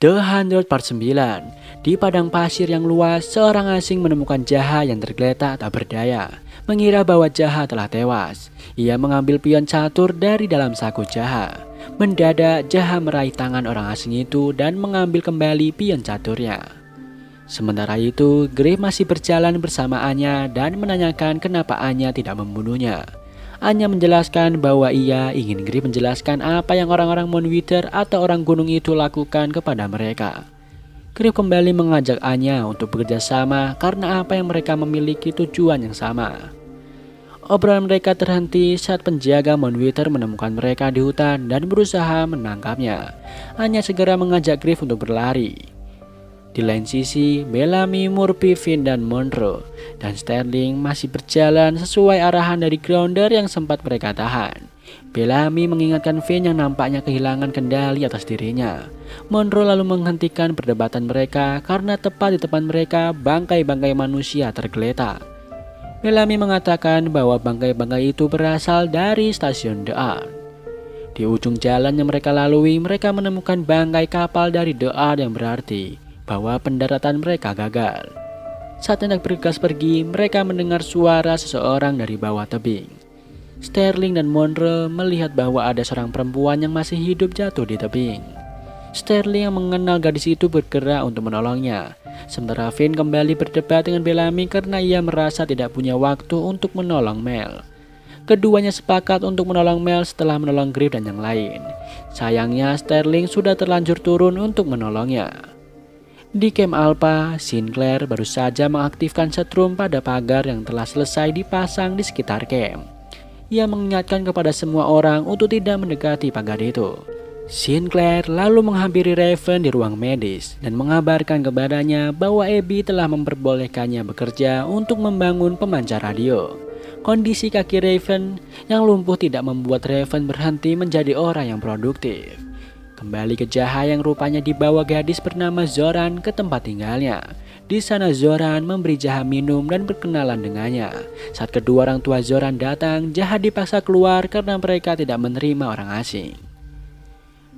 The 100 Part 9. Di padang pasir yang luas, seorang asing menemukan Jaha yang tergeletak tak berdaya. Mengira bahwa Jaha telah tewas. Ia mengambil pion catur dari dalam saku Jaha. Mendadak Jaha meraih tangan orang asing itu dan mengambil kembali pion caturnya. Sementara itu, Griff masih berjalan bersama Anya dan menanyakan kenapa Anya tidak membunuhnya. Anya menjelaskan bahwa ia ingin Griff menjelaskan apa yang orang-orang Moonwither atau orang gunung itu lakukan kepada mereka. Griff kembali mengajak Anya untuk bekerja sama karena apa yang mereka memiliki tujuan yang sama. Obrolan mereka terhenti saat penjaga Moonwither menemukan mereka di hutan dan berusaha menangkapnya. Anya segera mengajak Griff untuk berlari. Di lain sisi, Bellamy, Murphy, Finn, dan Monroe dan Sterling masih berjalan sesuai arahan dari Grounder yang sempat mereka tahan. Bellamy mengingatkan Finn yang nampaknya kehilangan kendali atas dirinya. Monroe lalu menghentikan perdebatan mereka karena tepat di depan mereka bangkai-bangkai manusia tergeletak. Bellamy mengatakan bahwa bangkai-bangkai itu berasal dari stasiun The Ark. Di ujung jalan yang mereka lalui, mereka menemukan bangkai kapal dari The Ark yang berarti bahwa pendaratan mereka gagal. Saat hendak bergegas pergi, mereka mendengar suara seseorang dari bawah tebing. Sterling dan Monroe melihat bahwa ada seorang perempuan yang masih hidup jatuh di tebing. Sterling yang mengenal gadis itu bergerak untuk menolongnya. Sementara Finn kembali berdebat dengan Bellamy karena ia merasa tidak punya waktu untuk menolong Mel. Keduanya sepakat untuk menolong Mel setelah menolong Griff dan yang lain. Sayangnya Sterling sudah terlanjur turun untuk menolongnya. Di camp Alpha, Sinclair baru saja mengaktifkan setrum pada pagar yang telah selesai dipasang di sekitar camp. Ia mengingatkan kepada semua orang untuk tidak mendekati pagar itu. Sinclair lalu menghampiri Raven di ruang medis dan mengabarkan kepadanya bahwa Abby telah memperbolehkannya bekerja untuk membangun pemancar radio. Kondisi kaki Raven yang lumpuh tidak membuat Raven berhenti menjadi orang yang produktif. Kembali ke Jaha yang rupanya dibawa gadis bernama Zoran ke tempat tinggalnya. Di sana Zoran memberi Jaha minum dan berkenalan dengannya. Saat kedua orang tua Zoran datang, Jaha dipaksa keluar karena mereka tidak menerima orang asing.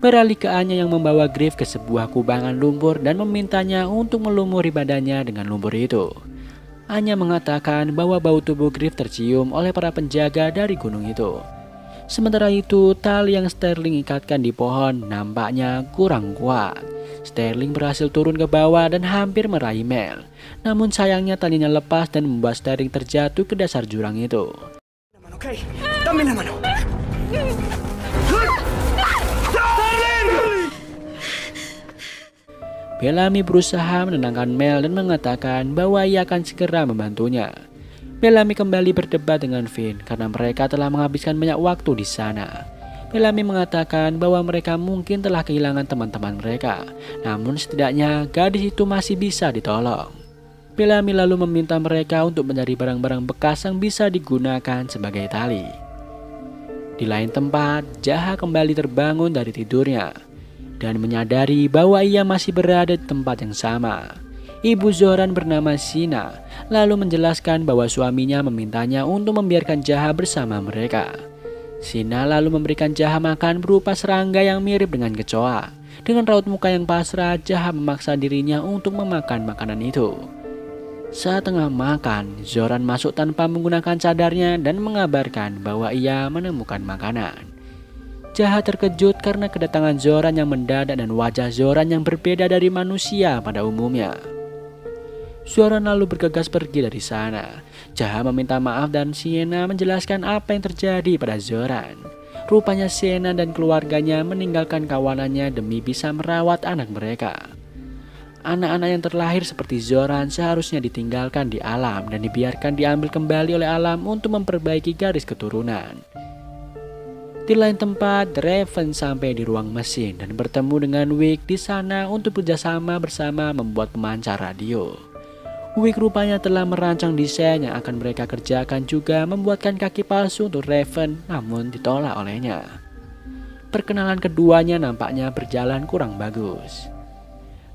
Beralih ke Anya yang membawa Griff ke sebuah kubangan lumpur dan memintanya untuk melumuri badannya dengan lumpur itu. Anya mengatakan bahwa bau tubuh Griff tercium oleh para penjaga dari gunung itu. Sementara itu, tali yang Sterling ikatkan di pohon nampaknya kurang kuat. Sterling berhasil turun ke bawah dan hampir meraih Mel. Namun sayangnya talinya lepas dan membuat Sterling terjatuh ke dasar jurang itu. Bellamy berusaha menenangkan Mel dan mengatakan bahwa ia akan segera membantunya. Bellamy kembali berdebat dengan Finn karena mereka telah menghabiskan banyak waktu di sana. Bellamy mengatakan bahwa mereka mungkin telah kehilangan teman-teman mereka, namun setidaknya gadis itu masih bisa ditolong. Bellamy lalu meminta mereka untuk mencari barang-barang bekas yang bisa digunakan sebagai tali. Di lain tempat, Jaha kembali terbangun dari tidurnya dan menyadari bahwa ia masih berada di tempat yang sama. Ibu Zoran bernama Sina lalu menjelaskan bahwa suaminya memintanya untuk membiarkan Jaha bersama mereka. Sina lalu memberikan Jaha makan berupa serangga yang mirip dengan kecoa. Dengan raut muka yang pasrah, Jaha memaksa dirinya untuk memakan makanan itu. Saat tengah makan, Zoran masuk tanpa menggunakan cadarnya dan mengabarkan bahwa ia menemukan makanan. Jaha terkejut karena kedatangan Zoran yang mendadak dan wajah Zoran yang berbeda dari manusia pada umumnya. Zoran lalu bergegas pergi dari sana. Jaha meminta maaf dan Sienna menjelaskan apa yang terjadi pada Zoran. Rupanya Sienna dan keluarganya meninggalkan kawanannya demi bisa merawat anak mereka. Anak-anak yang terlahir seperti Zoran seharusnya ditinggalkan di alam dan dibiarkan diambil kembali oleh alam untuk memperbaiki garis keturunan. Di lain tempat, Raven sampai di ruang mesin dan bertemu dengan Wick di sana untuk bekerjasama bersama membuat pemancar radio. Wick rupanya telah merancang desain yang akan mereka kerjakan juga membuatkan kaki palsu untuk Raven, namun ditolak olehnya. Perkenalan keduanya nampaknya berjalan kurang bagus.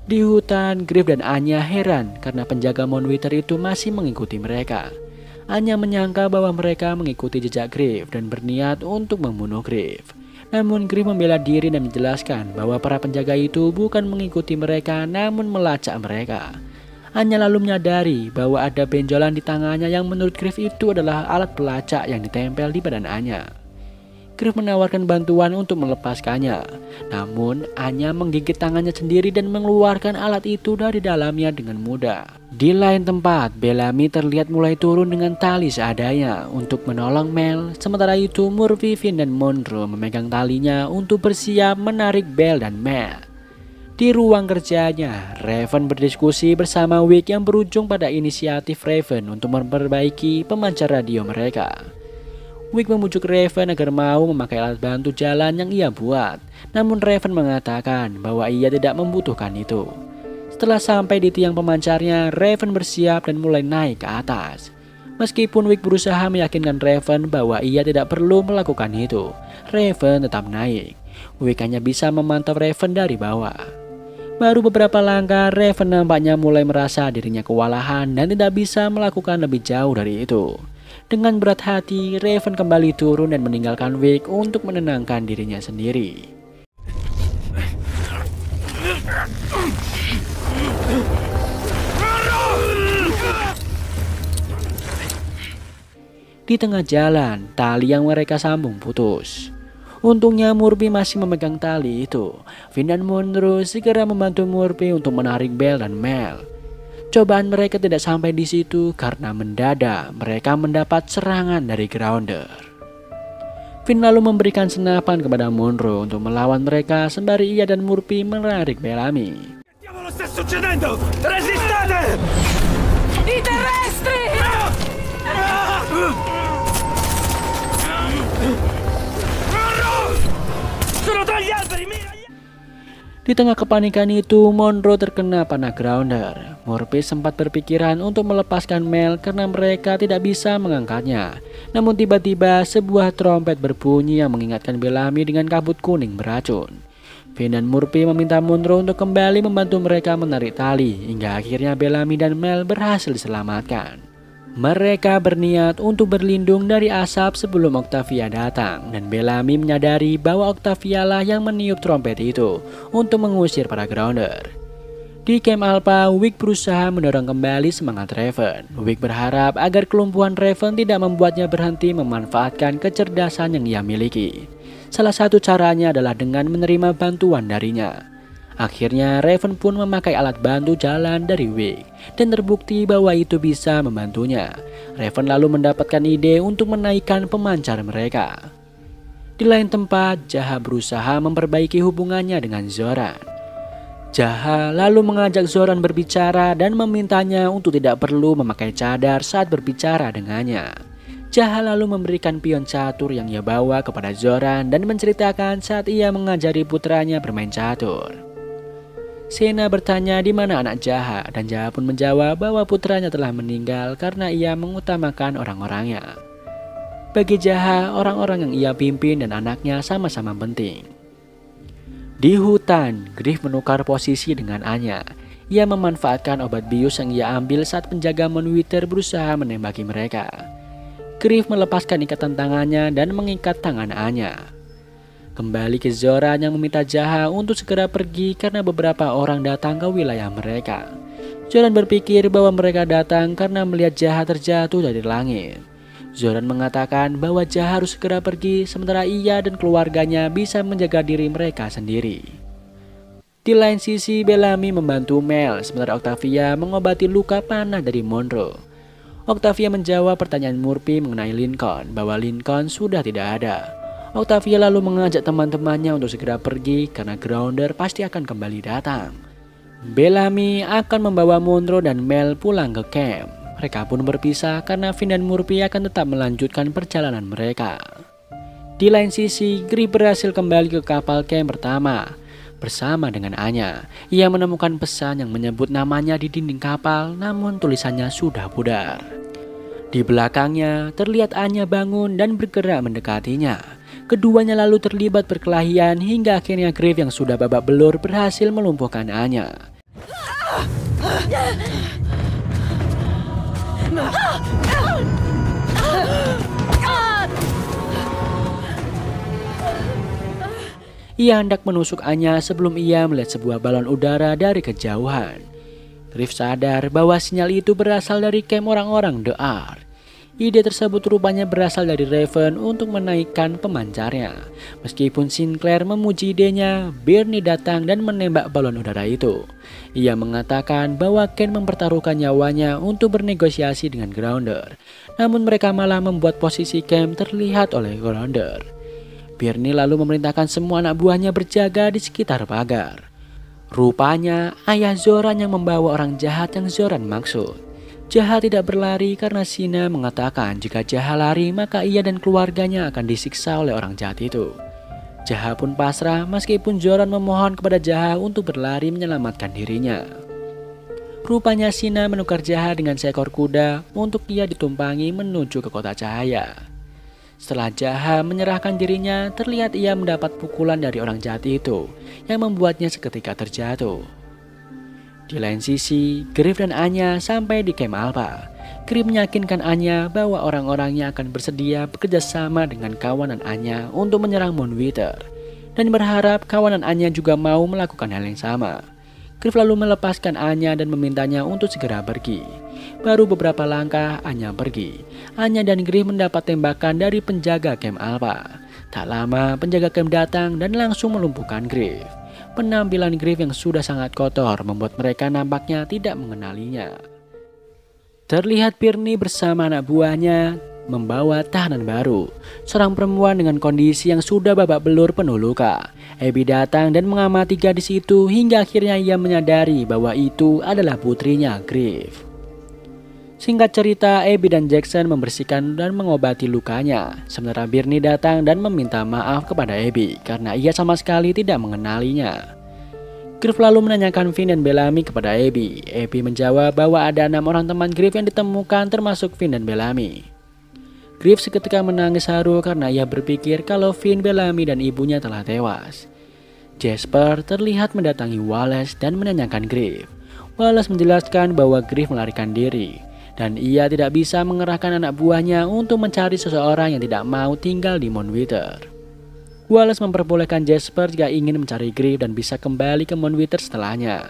Di hutan, Griff dan Anya heran karena penjaga Moonwither itu masih mengikuti mereka. Anya menyangka bahwa mereka mengikuti jejak Griff dan berniat untuk membunuh Griff. Namun Griff membela diri dan menjelaskan bahwa para penjaga itu bukan mengikuti mereka namun melacak mereka. Anya lalu menyadari bahwa ada benjolan di tangannya yang menurut Griff itu adalah alat pelacak yang ditempel di badan Anya. Griff menawarkan bantuan untuk melepaskannya. Namun Anya menggigit tangannya sendiri dan mengeluarkan alat itu dari dalamnya dengan mudah. Di lain tempat, Bellamy terlihat mulai turun dengan tali seadanya untuk menolong Mel. Sementara itu Murphy, Finn, dan Monroe memegang talinya untuk bersiap menarik Bell dan Mel. Di ruang kerjanya, Raven berdiskusi bersama Wick yang berujung pada inisiatif Raven untuk memperbaiki pemancar radio mereka. Wick membujuk Raven agar mau memakai alat bantu jalan yang ia buat. Namun Raven mengatakan bahwa ia tidak membutuhkan itu. Setelah sampai di tiang pemancarnya, Raven bersiap dan mulai naik ke atas. Meskipun Wick berusaha meyakinkan Raven bahwa ia tidak perlu melakukan itu, Raven tetap naik. Wick hanya bisa memantau Raven dari bawah. Baru beberapa langkah, Raven nampaknya mulai merasa dirinya kewalahan dan tidak bisa melakukan lebih jauh dari itu. Dengan berat hati, Raven kembali turun dan meninggalkan Wick untuk menenangkan dirinya sendiri. Di tengah jalan, tali yang mereka sambung putus. Untungnya Murphy masih memegang tali itu. Finn dan Monroe segera membantu Murphy untuk menarik Bell dan Mel. Cobaan mereka tidak sampai di situ karena mendadak mereka mendapat serangan dari Grounder. Finn lalu memberikan senapan kepada Monroe untuk melawan mereka sembari ia dan Murphy menarik Bellamy. I terrestri! Sono tra gli alberi, Di tengah kepanikan itu, Monroe terkena panah Grounder. Murphy sempat berpikiran untuk melepaskan Mel karena mereka tidak bisa mengangkatnya. Namun tiba-tiba sebuah trompet berbunyi yang mengingatkan Bellamy dengan kabut kuning beracun. Finn dan Murphy meminta Monroe untuk kembali membantu mereka menarik tali hingga akhirnya Bellamy dan Mel berhasil diselamatkan. Mereka berniat untuk berlindung dari asap sebelum Octavia datang dan Bellamy menyadari bahwa Octavia lah yang meniup trompet itu untuk mengusir para Grounder. Di Camp Alpha, Wick berusaha mendorong kembali semangat Raven. Wick berharap agar kelumpuhan Raven tidak membuatnya berhenti memanfaatkan kecerdasan yang ia miliki. Salah satu caranya adalah dengan menerima bantuan darinya. Akhirnya Raven pun memakai alat bantu jalan dari Wick dan terbukti bahwa itu bisa membantunya. Raven lalu mendapatkan ide untuk menaikkan pemancar mereka. Di lain tempat, Jaha berusaha memperbaiki hubungannya dengan Zoran. Jaha lalu mengajak Zoran berbicara dan memintanya untuk tidak perlu memakai cadar saat berbicara dengannya. Jaha lalu memberikan pion catur yang ia bawa kepada Zoran dan menceritakan saat ia mengajari putranya bermain catur. Sena bertanya di mana anak Jaha dan Jaha pun menjawab bahwa putranya telah meninggal karena ia mengutamakan orang-orangnya. Bagi Jaha, orang-orang yang ia pimpin dan anaknya sama-sama penting. Di hutan, Griff menukar posisi dengan Anya. Ia memanfaatkan obat bius yang ia ambil saat penjaga Moonwither berusaha menembaki mereka. Griff melepaskan ikatan tangannya dan mengikat tangan Anya. Kembali ke Zoran yang meminta Jaha untuk segera pergi karena beberapa orang datang ke wilayah mereka. Zoran berpikir bahwa mereka datang karena melihat Jaha terjatuh dari langit. Zoran mengatakan bahwa Jaha harus segera pergi sementara ia dan keluarganya bisa menjaga diri mereka sendiri. Di lain sisi, Bellamy membantu Mel sementara Octavia mengobati luka panah dari Monroe. Octavia menjawab pertanyaan Murphy mengenai Lincoln bahwa Lincoln sudah tidak ada. Octavia lalu mengajak teman-temannya untuk segera pergi karena Grounder pasti akan kembali datang. Bellamy akan membawa Monroe dan Mel pulang ke camp. Mereka pun berpisah karena Finn dan Murphy akan tetap melanjutkan perjalanan mereka. Di lain sisi, Griff berhasil kembali ke kapal camp pertama bersama dengan Anya. Ia menemukan pesan yang menyebut namanya di dinding kapal, namun tulisannya sudah pudar. Di belakangnya terlihat Anya bangun dan bergerak mendekatinya. Keduanya lalu terlibat perkelahian hingga akhirnya Griff yang sudah babak belur berhasil melumpuhkan Anya. Ia hendak menusuk Anya sebelum ia melihat sebuah balon udara dari kejauhan. Griff sadar bahwa sinyal itu berasal dari camp orang-orang The Art. Ide tersebut rupanya berasal dari Raven untuk menaikkan pemancarnya. Meskipun Sinclair memuji idenya, Bernie datang dan menembak balon udara itu. Ia mengatakan bahwa Ken mempertaruhkan nyawanya untuk bernegosiasi dengan Grounder. Namun mereka malah membuat posisi camp terlihat oleh Grounder. Bernie lalu memerintahkan semua anak buahnya berjaga di sekitar pagar. Rupanya ayah Zoran yang membawa orang jahat yang Zoran maksud. Jaha tidak berlari karena Sina mengatakan jika Jaha lari maka ia dan keluarganya akan disiksa oleh orang jahat itu. Jaha pun pasrah meskipun Zoran memohon kepada Jaha untuk berlari menyelamatkan dirinya. Rupanya Sina menukar Jaha dengan seekor kuda untuk ia ditumpangi menuju ke kota cahaya. Setelah Jaha menyerahkan dirinya, terlihat ia mendapat pukulan dari orang jahat itu yang membuatnya seketika terjatuh. Di lain sisi, Griff dan Anya sampai di camp Alpha. Griff meyakinkan Anya bahwa orang-orangnya akan bersedia bekerja sama dengan kawanan Anya untuk menyerang Moonwither, dan berharap kawanan Anya juga mau melakukan hal yang sama. Griff lalu melepaskan Anya dan memintanya untuk segera pergi. Baru beberapa langkah Anya pergi. Anya dan Griff mendapat tembakan dari penjaga camp Alpha. Tak lama penjaga camp datang dan langsung melumpuhkan Griff. Penampilan Griff yang sudah sangat kotor membuat mereka nampaknya tidak mengenalinya. Terlihat Bernie bersama anak buahnya membawa tahanan baru, seorang perempuan dengan kondisi yang sudah babak belur penuh luka. Abby datang dan mengamati gadis itu hingga akhirnya ia menyadari bahwa itu adalah putrinya Griff. Singkat cerita, Abby dan Jackson membersihkan dan mengobati lukanya, sementara Bernie datang dan meminta maaf kepada Abby karena ia sama sekali tidak mengenalinya. Griff lalu menanyakan Finn dan Bellamy kepada Abby. Abby menjawab bahwa ada 6 orang teman Griff yang ditemukan termasuk Finn dan Bellamy. Griff seketika menangis haru karena ia berpikir kalau Finn, Bellamy dan ibunya telah tewas. Jasper terlihat mendatangi Wallace dan menanyakan Griff. Wallace menjelaskan bahwa Griff melarikan diri dan ia tidak bisa mengerahkan anak buahnya untuk mencari seseorang yang tidak mau tinggal di Moonwither. Wallace memperbolehkan Jasper jika ingin mencari Griff dan bisa kembali ke Moonwither setelahnya.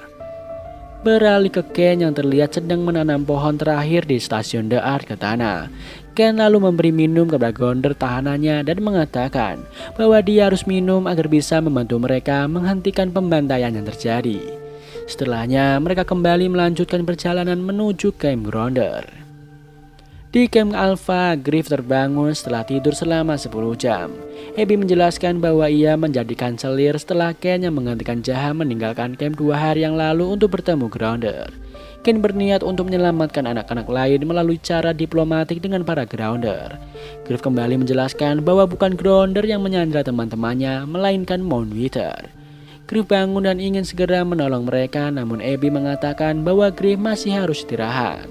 Beralih ke Ken yang terlihat sedang menanam pohon terakhir di stasiun The Art ke tanah. Ken lalu memberi minum kepada Grounder tahanannya dan mengatakan bahwa dia harus minum agar bisa membantu mereka menghentikan pembantaian yang terjadi. Setelahnya, mereka kembali melanjutkan perjalanan menuju camp Grounder. Di camp Alpha, Griff terbangun setelah tidur selama 10 jam. Abby menjelaskan bahwa ia menjadi kanselir setelah Ken yang menggantikan Jaha meninggalkan camp 2 hari yang lalu untuk bertemu Grounder. Ken berniat untuk menyelamatkan anak-anak lain melalui cara diplomatik dengan para Grounder. Griff kembali menjelaskan bahwa bukan Grounder yang menyandra teman-temannya, melainkan Moonwither. Griff bangun dan ingin segera menolong mereka, namun Abby mengatakan bahwa Griff masih harus istirahat.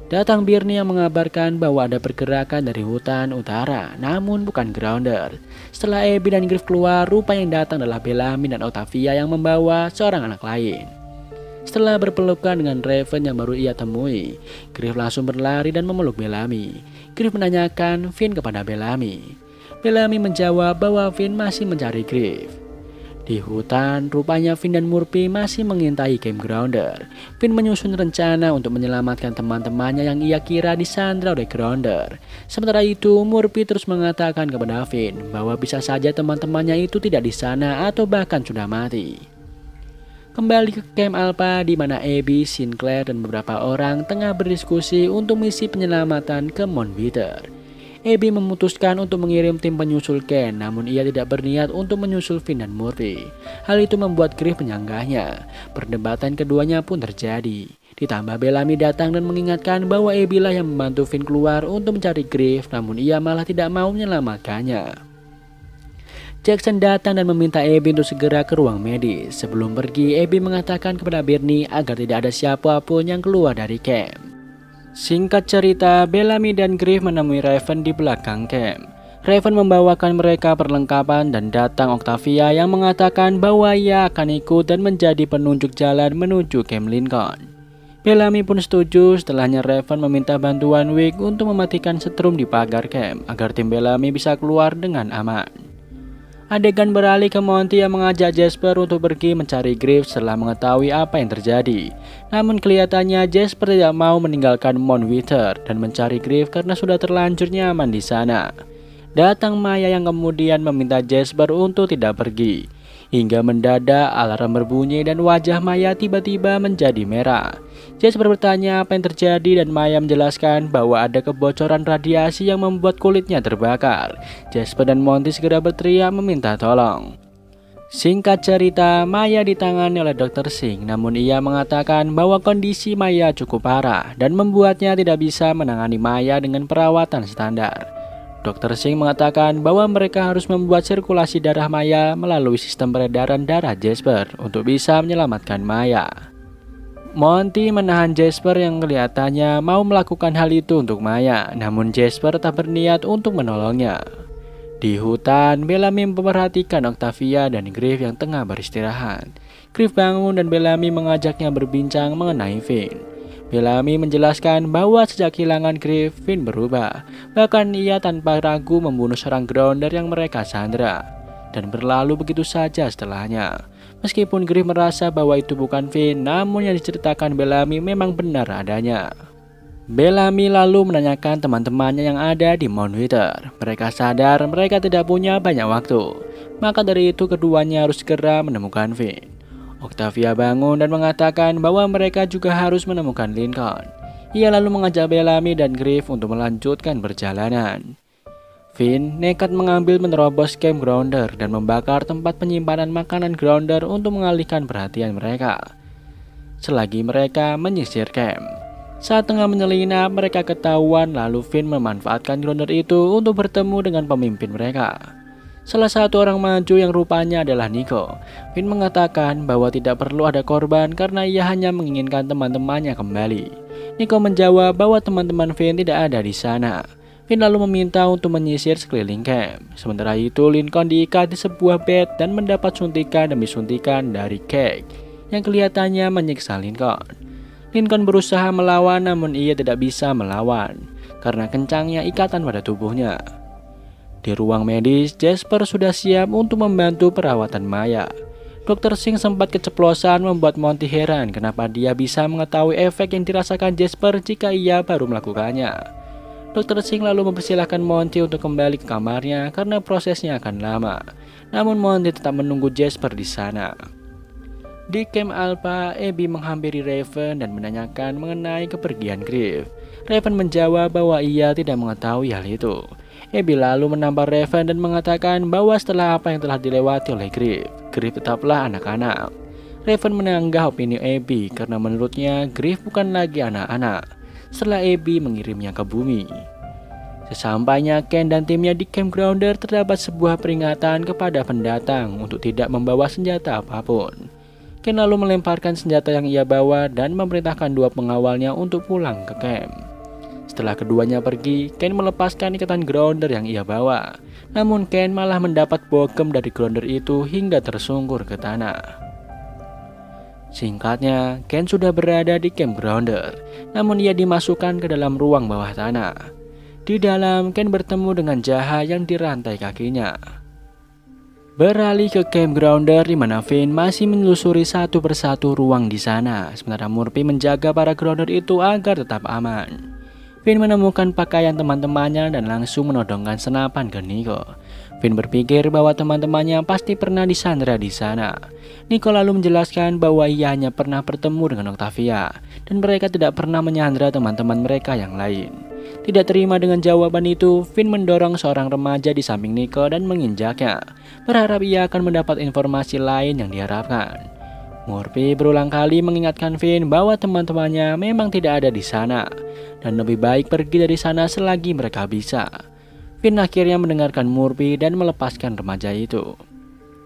Datang Bernie yang mengabarkan bahwa ada pergerakan dari hutan utara, namun bukan Grounder. Setelah Abby dan Griff keluar, rupa yang datang adalah Bellamy dan Octavia yang membawa seorang anak lain. Setelah berpelukan dengan Raven yang baru ia temui, Griff langsung berlari dan memeluk Bellamy. Griff menanyakan Finn kepada Bellamy. Bellamy menjawab bahwa Finn masih mencari Griff. Di hutan, rupanya Finn dan Murphy masih mengintai camp Grounder. Finn menyusun rencana untuk menyelamatkan teman-temannya yang ia kira disandra oleh Grounder. Sementara itu, Murphy terus mengatakan kepada Finn bahwa bisa saja teman-temannya itu tidak di sana atau bahkan sudah mati. Kembali ke camp Alpha di mana Abby, Sinclair, dan beberapa orang tengah berdiskusi untuk misi penyelamatan ke Moonwither. Abby memutuskan untuk mengirim tim penyusul Ken, namun ia tidak berniat untuk menyusul Finn dan Murphy. Hal itu membuat Griff menyanggahnya. Perdebatan keduanya pun terjadi. Ditambah Bellamy datang dan mengingatkan bahwa Abby lah yang membantu Finn keluar untuk mencari Griff, namun ia malah tidak mau menyelamatkannya. Jackson datang dan meminta Abby untuk segera ke ruang medis. Sebelum pergi, Abby mengatakan kepada Bernie agar tidak ada siapapun yang keluar dari camp. Singkat cerita, Bellamy dan Griff menemui Raven di belakang camp. Raven membawakan mereka perlengkapan dan datang Octavia yang mengatakan bahwa ia akan ikut dan menjadi penunjuk jalan menuju camp Lincoln. Bellamy pun setuju. Setelahnya Raven meminta bantuan Wick untuk mematikan setrum di pagar camp agar tim Bellamy bisa keluar dengan aman. Adegan beralih ke Monty yang mengajak Jasper untuk pergi mencari Griff setelah mengetahui apa yang terjadi. Namun kelihatannya Jasper tidak mau meninggalkan Mount Wither dan mencari Griff karena sudah terlanjur nyaman di sana. Datang Maya yang kemudian meminta Jasper untuk tidak pergi. Hingga mendadak alarm berbunyi dan wajah Maya tiba-tiba menjadi merah. Jasper bertanya apa yang terjadi dan Maya menjelaskan bahwa ada kebocoran radiasi yang membuat kulitnya terbakar. Jasper dan Monty segera berteriak meminta tolong. Singkat cerita, Maya ditangani oleh Dr. Singh, namun ia mengatakan bahwa kondisi Maya cukup parah dan membuatnya tidak bisa menangani Maya dengan perawatan standar. Dr. Singh mengatakan bahwa mereka harus membuat sirkulasi darah Maya melalui sistem peredaran darah Jasper untuk bisa menyelamatkan Maya. Monty menahan Jasper yang kelihatannya mau melakukan hal itu untuk Maya, namun Jasper tak berniat untuk menolongnya. Di hutan, Bellamy memperhatikan Octavia dan Griff yang tengah beristirahat. Griff bangun dan Bellamy mengajaknya berbincang mengenai Finn. Bellamy menjelaskan bahwa sejak kehilangan Griff, Finn berubah. Bahkan ia tanpa ragu membunuh seorang Grounder yang mereka sandra. Dan berlalu begitu saja setelahnya. Meskipun Griff merasa bahwa itu bukan Finn, namun yang diceritakan Bellamy memang benar adanya. Bellamy lalu menanyakan teman-temannya yang ada di Mount Wither. Mereka sadar mereka tidak punya banyak waktu. Maka dari itu keduanya harus segera menemukan Finn. Octavia bangun dan mengatakan bahwa mereka juga harus menemukan Lincoln. Ia lalu mengajak Bellamy dan Griff untuk melanjutkan perjalanan. Finn nekat mengambil menerobos camp Grounder dan membakar tempat penyimpanan makanan Grounder untuk mengalihkan perhatian mereka. Selagi mereka menyisir camp. Saat tengah menyelinap, mereka ketahuan lalu Finn memanfaatkan Grounder itu untuk bertemu dengan pemimpin mereka. Salah satu orang maju yang rupanya adalah Nico. Finn mengatakan bahwa tidak perlu ada korban karena ia hanya menginginkan teman-temannya kembali. Nico menjawab bahwa teman-teman Finn tidak ada di sana. Finn lalu meminta untuk menyisir sekeliling camp. Sementara itu Lincoln diikat di sebuah bed dan mendapat suntikan demi suntikan dari Cake yang kelihatannya menyiksa Lincoln. Lincoln berusaha melawan namun ia tidak bisa melawan karena kencangnya ikatan pada tubuhnya. Di ruang medis, Jasper sudah siap untuk membantu perawatan Maya. Dr. Singh sempat keceplosan membuat Monty heran kenapa dia bisa mengetahui efek yang dirasakan Jasper jika ia baru melakukannya. Dr. Singh lalu mempersilahkan Monty untuk kembali ke kamarnya karena prosesnya akan lama. Namun Monty tetap menunggu Jasper di sana. Di camp Alpha, Abby menghampiri Raven dan menanyakan mengenai kepergian Griff. Raven menjawab bahwa ia tidak mengetahui hal itu. Abby lalu menampar Raven dan mengatakan bahwa setelah apa yang telah dilewati oleh Griff tetaplah anak-anak. Raven menanggah opini Abby karena menurutnya Griff bukan lagi anak-anak setelah Abby mengirimnya ke bumi. Sesampainya Ken dan timnya di Camp Grounder, terdapat sebuah peringatan kepada pendatang untuk tidak membawa senjata apapun. Ken lalu melemparkan senjata yang ia bawa dan memerintahkan dua pengawalnya untuk pulang ke camp. Setelah keduanya pergi, Ken melepaskan ikatan Grounder yang ia bawa. Namun Ken malah mendapat bogem dari Grounder itu hingga tersungkur ke tanah. Singkatnya, Ken sudah berada di Camp Grounder, namun ia dimasukkan ke dalam ruang bawah tanah. Di dalam, Ken bertemu dengan Jaha yang dirantai kakinya. Beralih ke Camp Grounder di mana Finn masih menelusuri satu persatu ruang di sana, sementara Murphy menjaga para Grounder itu agar tetap aman. Finn menemukan pakaian teman-temannya dan langsung menodongkan senapan ke Nico. Finn berpikir bahwa teman-temannya pasti pernah disandra di sana. Nico lalu menjelaskan bahwa ia hanya pernah bertemu dengan Octavia dan mereka tidak pernah menyandra teman-teman mereka yang lain. Tidak terima dengan jawaban itu, Finn mendorong seorang remaja di samping Nico dan menginjaknya, berharap ia akan mendapat informasi lain yang diharapkan. Murphy berulang kali mengingatkan Finn bahwa teman-temannya memang tidak ada di sana dan lebih baik pergi dari sana selagi mereka bisa. Finn akhirnya mendengarkan Murphy dan melepaskan remaja itu.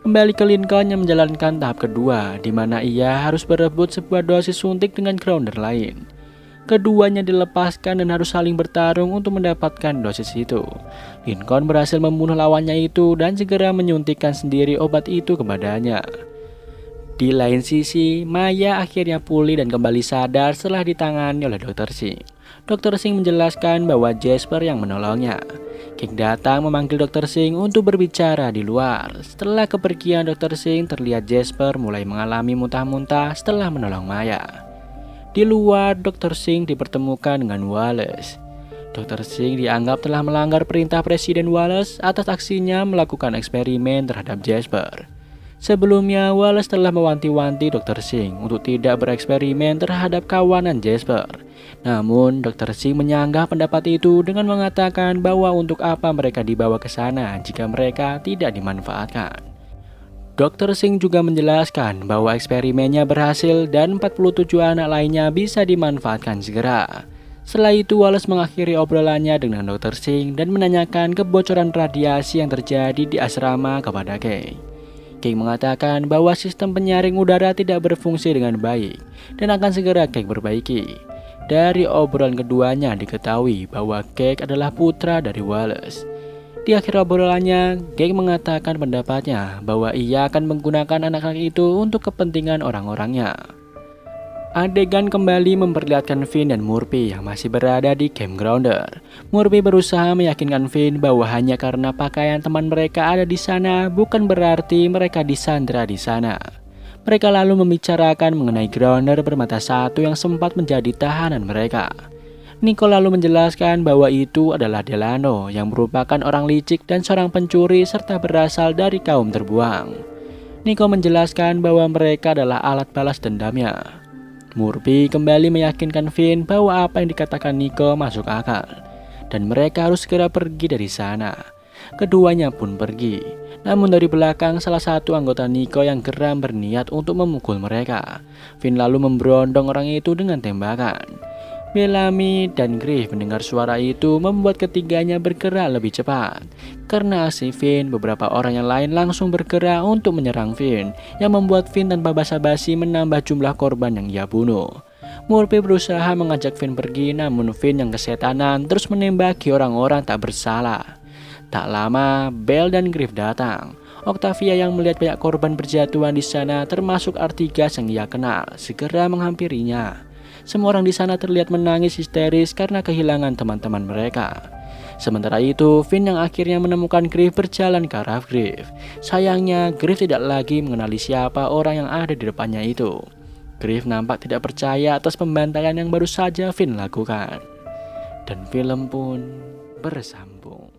Kembali ke Lincoln yang menjalankan tahap kedua, di mana ia harus berebut sebuah dosis suntik dengan Grounder lain. Keduanya dilepaskan dan harus saling bertarung untuk mendapatkan dosis itu. Lincoln berhasil membunuh lawannya itu dan segera menyuntikkan sendiri obat itu kepadanya. Di lain sisi, Maya akhirnya pulih dan kembali sadar setelah ditangani oleh Dr. Singh. Dr. Singh menjelaskan bahwa Jasper yang menolongnya. King datang memanggil Dr. Singh untuk berbicara di luar. Setelah kepergian Dr. Singh, terlihat Jasper mulai mengalami muntah-muntah setelah menolong Maya. Di luar, Dr. Singh dipertemukan dengan Wallace. Dr. Singh dianggap telah melanggar perintah Presiden Wallace atas aksinya melakukan eksperimen terhadap Jasper. Sebelumnya, Wallace telah mewanti-wanti Dr. Singh untuk tidak bereksperimen terhadap kawanan Jasper. Namun, Dr. Singh menyanggah pendapat itu dengan mengatakan bahwa untuk apa mereka dibawa ke sana jika mereka tidak dimanfaatkan. Dr. Singh juga menjelaskan bahwa eksperimennya berhasil dan 47 anak lainnya bisa dimanfaatkan segera. Setelah itu, Wallace mengakhiri obrolannya dengan Dr. Singh dan menanyakan kebocoran radiasi yang terjadi di asrama kepada King. King mengatakan bahwa sistem penyaring udara tidak berfungsi dengan baik dan akan segera King perbaiki. Dari obrolan keduanya diketahui bahwa King adalah putra dari Wallace. Di akhir obrolannya, King mengatakan pendapatnya bahwa ia akan menggunakan anak-anak itu untuk kepentingan orang-orangnya. Adegan kembali memperlihatkan Finn dan Murphy yang masih berada di Campgrounder. Murphy berusaha meyakinkan Finn bahwa hanya karena pakaian teman mereka ada di sana bukan berarti mereka disandra di sana. Mereka lalu membicarakan mengenai Grounder bermata satu yang sempat menjadi tahanan mereka. Nico lalu menjelaskan bahwa itu adalah Delano yang merupakan orang licik dan seorang pencuri serta berasal dari kaum terbuang. Nico menjelaskan bahwa mereka adalah alat balas dendamnya. Murphy kembali meyakinkan Finn bahwa apa yang dikatakan Nico masuk akal dan mereka harus segera pergi dari sana. Keduanya pun pergi. Namun dari belakang salah satu anggota Nico yang geram berniat untuk memukul mereka. Finn lalu memberondong orang itu dengan tembakan. Bellamy dan Griff mendengar suara itu membuat ketiganya bergerak lebih cepat. Karena aksi Finn, beberapa orang yang lain langsung bergerak untuk menyerang Finn, yang membuat Finn tanpa basa-basi menambah jumlah korban yang ia bunuh. Murphy berusaha mengajak Finn pergi, namun Finn yang kesetanan terus menembaki orang-orang tak bersalah. Tak lama, Bell dan Griff datang. Octavia yang melihat banyak korban berjatuhan di sana, termasuk Artigas yang ia kenal, segera menghampirinya. Semua orang di sana terlihat menangis histeris karena kehilangan teman-teman mereka. Sementara itu, Finn yang akhirnya menemukan Griff berjalan ke arah Griff. Sayangnya, Griff tidak lagi mengenali siapa orang yang ada di depannya itu. Griff nampak tidak percaya atas pembantaian yang baru saja Finn lakukan. Dan film pun bersambung.